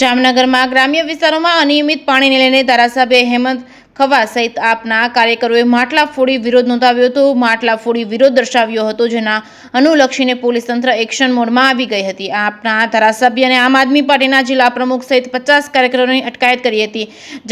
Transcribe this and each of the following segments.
જામનગરમાં ગ્રામ્ય વિસ્તારોમાં અનિયમિત પાણીને લઈને ધારાસભ્ય હેમંત ખવા સહિત આપના કાર્યકરોએ માટલા ફોડી વિરોધ નોંધાવ્યો હતો. માટલા ફોડી વિરોધ દર્શાવ્યો હતો, જેના અનુલક્ષીને પોલીસ તંત્ર એક્શન મોડમાં આવી ગઈ હતી. આપના ધારાસભ્ય અને આમ આદમી પાર્ટીના જિલ્લા પ્રમુખ સહિત 50 કાર્યકરોની અટકાયત કરી હતી.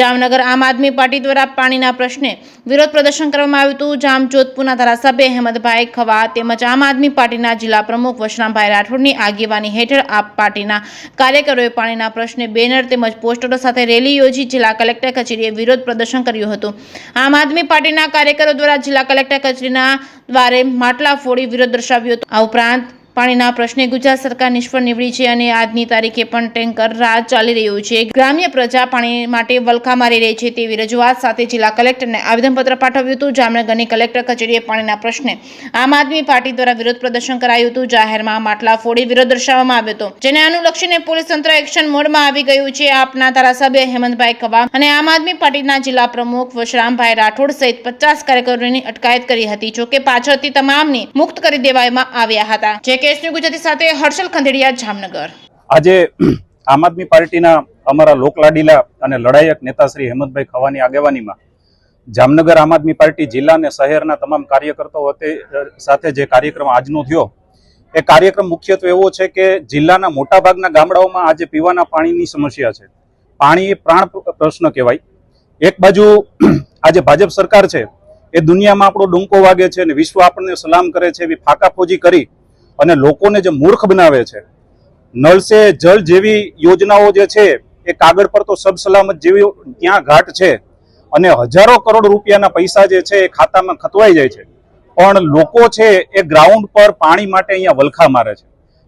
જામનગર આમ આદમી પાર્ટી દ્વારા પાણીના પ્રશ્ને વિરોધ પ્રદર્શન કરવામાં આવ્યું હતું. જામજોધપુરના ધારાસભ્ય હેમંતભાઈ ખવા તેમજ આમ આદમી પાર્ટીના જિલ્લા પ્રમુખ વશરામભાઈ રાઠોડની આગેવાની હેઠળ આપ પાર્ટીના કાર્યકરોએ પાણીના પ્રશ્ને બેનર તેમજ પોસ્ટરો સાથે રેલી યોજી જિલ્લા કલેક્ટર કચેરીએ વિરોધ પ્રદર્શન કર્યું હતું. આમ આદમી પાર્ટીના કાર્યકરો દ્વારા જિલ્લા કલેક્ટર કચેરીના દ્વારે માટલા ફોડી વિરોધ દર્શાવ્યો હતો. આ ઉપરાંત પાણીના પ્રશ્ને ગુજરાત સરકાર નિષ્ફળ નીવડી છે અને આજની તારીખે પણ ટેન્કર રાજ ચાલી રહ્યું છે. ગ્રામ્ય પ્રજા પાણી માટે વલખા મારી રહી છે તેવી રજૂઆત સાથે જિલ્લા કલેક્ટરને આવેદનપત્ર પાઠવ્યું હતું. જામનગરની કલેક્ટર કચેરીએ પાણીના પ્રશ્ને આમ આદમી પાર્ટી દ્વારા વિરોધ પ્રદર્શન કરાયું હતું. જાહેરમાં માટલા ફોડી વિરોધ દર્શાવવામાં આવ્યો હતો, જેને અનુલક્ષીને પોલીસ તંત્ર એક્શન મોડમાં આવી ગયું છે. આપના ધારાસભ્ય હેમંતભાઈ ખવા અને આમ આદમી પાર્ટીના જિલ્લા પ્રમુખ વશરામભાઈ રાઠોડ સહિત 50 કાર્યકરોની અટકાયત કરી હતી. જોકે પાછળથી તમામને મુક્ત કરી દેવામાં આવ્યા હતા. કેસની ગુજરાતી સાથે હર્ષલ ખંડેરિયા, જામનગર. આજે આમ આદમી પાર્ટીના અમારા લોકલાડીલા અને લડાયક નેતા શ્રી હેમંતભાઈ ખવાની આગેવાનીમાં જામનગર આમ આદમી પાર્ટી જિલ્લા અને શહેરના તમામ કાર્યકર્તાઓ સાથે જે કાર્યક્રમ આજનો થયો, એ કાર્યક્રમ મુખ્યત્વે એવો છે કે જિલ્લાના મોટાભાગના ગામડાઓમાં આજે પીવાના પાણીની સમસ્યા છે. પાણી એ પ્રાણ પ્રશ્ન કહેવાય. એક બાજુ આજે ભાજપ સરકાર છે એ દુનિયામાં આપણો ડંકો વાગે છે અને વિશ્વ આપણને સલામ કરે છે, એવી ફાકાફોજી કરી અને લોકોને જે મૂર્ખ બનાવે છે. નળ સે જલ જેવી યોજનાઓ જે છે એ કાગળ પર તો સબ સલામત જેવી ત્યાં ઘાટ છે અને હજારો કરોડ રૂપિયાના પૈસા જે છે એ ખાતામાં ખતવાઈ જાય છે, પણ લોકો છે એ ગ્રાઉન્ડ પર પાણી માટે અહીંયા વલખા મારે છે.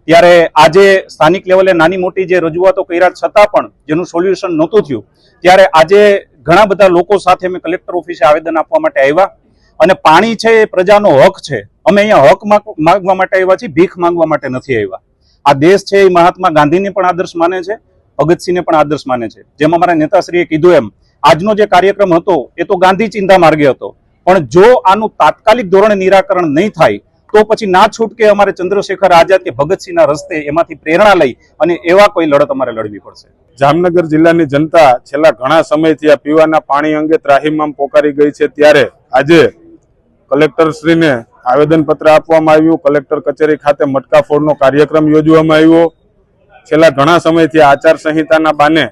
ત્યારે આજે સ્થાનિક લેવલે નાની મોટી જે રજૂઆતો કર્યા છતાં પણ જેનું સોલ્યુશન નહોતું થયું, ત્યારે આજે ઘણા બધા લોકો સાથે અમે કલેક્ટર ઓફિસે આવેદન આપવા માટે આવ્યા. અને પાણી છે એ પ્રજાનો હક છે. અમે અહીંયા હક માંગવા માટે આવ્યા છીએ, ભીખ માંગવા માટે નથી આવ્યા. આ દેશ છે એ મહાત્મા ગાંધીને પણ આદર્શ માને છે, ભગતસિંહને પણ આદર્શ માને છે. જેમ અમારા નેતાશ્રીએ કીધું એમ આજનો જે કાર્યક્રમ હતો એ તો ગાંધી ચિંતા માર્ગે હતો, પણ જો આનું તાત્કાલિક ધોરણે નિરાકરણ નહીં થાય તો પછી ના છૂટકે અમારે ચંદ્રશેખર આઝાદ કે ભગતસિંહના રસ્તે એમાંથી પ્રેરણા લઈ અને એવા કોઈ લડત અમારે લડવી પડશે. જામનગર જિલ્લાની જનતા છેલ્લા ઘણા સમયથી આ પીવાના પાણી અંગે ત્રાહિમામ પોકારી ગઈ છે. ત્યારે આજે કલેક્ટરશ્રીને આવેદનપત્ર આપવામાં આવ્યું. કલેક્ટર કચેરી ખાતે મટકા ફોડનો કાર્યક્રમ યોજવામાં આવ્યો. છેલ્લા ઘણા સમયથી આચાર સંહિતાના બાને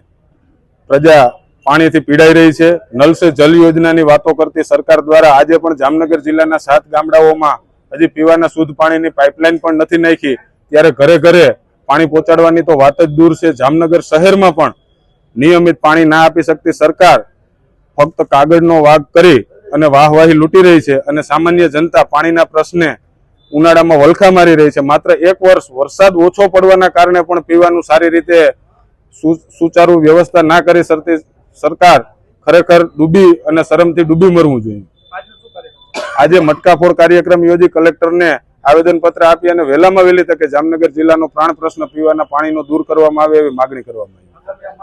પ્રજા પાણીથી પીડાઈ રહી છે. નલ સે જલ યોજનાની વાતો કરતી સરકાર દ્વારા આજે પણ જામનગર જિલ્લાના 7 ગામડાઓમાં હજી પીવાના શુદ્ધ પાણીની પાઇપલાઇન પણ નથી નાખી. ત્યારે ઘરે ઘરે પાણી પહોંચાડવાની તો વાત જ દૂર છે. જામનગર શહેરમાં પણ નિયમિત પાણી ના આપી શકતી સરકાર ફક્ત કાગળનો વાગ કરી અને વાહવાહી લૂંટી રહી છે અને સામાન્ય જનતા પાણીના પ્રશ્ને ઉનાળામાં વલખા મારી રહી છે. માત્ર એક વર્ષ વરસાદ ઓછો પડવાના કારણે પણ પીવાનું સારી રીતે સુચારુ વ્યવસ્થા ના કરી શકતી સરકાર ખરેખર ડૂબી અને શરમથી ડૂબી મરવું જોઈએ. આજે મટકાફોડ કાર્યક્રમ યોજી કલેક્ટરને આવેદનપત્ર આપી અને વહેલામાં વહેલી તકે જામનગર જિલ્લાનો પ્રાણ પ્રશ્ન પીવાના પાણીનો દૂર કરવામાં આવે એવી માગણી કરવામાં આવી.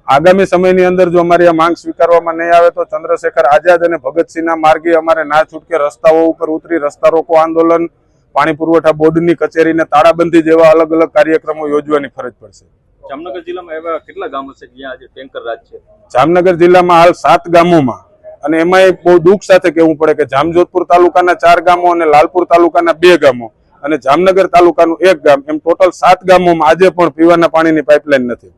આગામી સમયની અંદર જો અમારી આ માંગ સ્વીકારવામાં નહીં આવે તો ચંદ્રશેખર આઝાદ અને ભગતસિંહના માર્ગે અમારે ના છૂટકે રસ્તાઓ ઉપર ઉતરી રસ્તા રોકો આંદોલન, પાણી પુરવઠા બોર્ડની કચેરીને તાળાબંધી જેવા અલગ અલગ કાર્યક્રમો યોજવાની ફરજ પડશે. જામનગર જિલ્લામાં એવા કેટલા ગામો છે જ્યાં આજે ટેન્કર રાજ છે? જામનગર જિલ્લામાં હાલ 7 ગામોમાં, અને એમાંય બહુ દુઃખ સાથે કહેવું પડે કે જામજોધપુર તાલુકાના 4 ગામો અને લાલપુર તાલુકાના 2 ગામો અને જામનગર તાલુકાનું 1 ગામ, એમ ટોટલ 7 ગામોમાં આજે પણ પીવાના પાણીની પાઇપલાઇન નથી.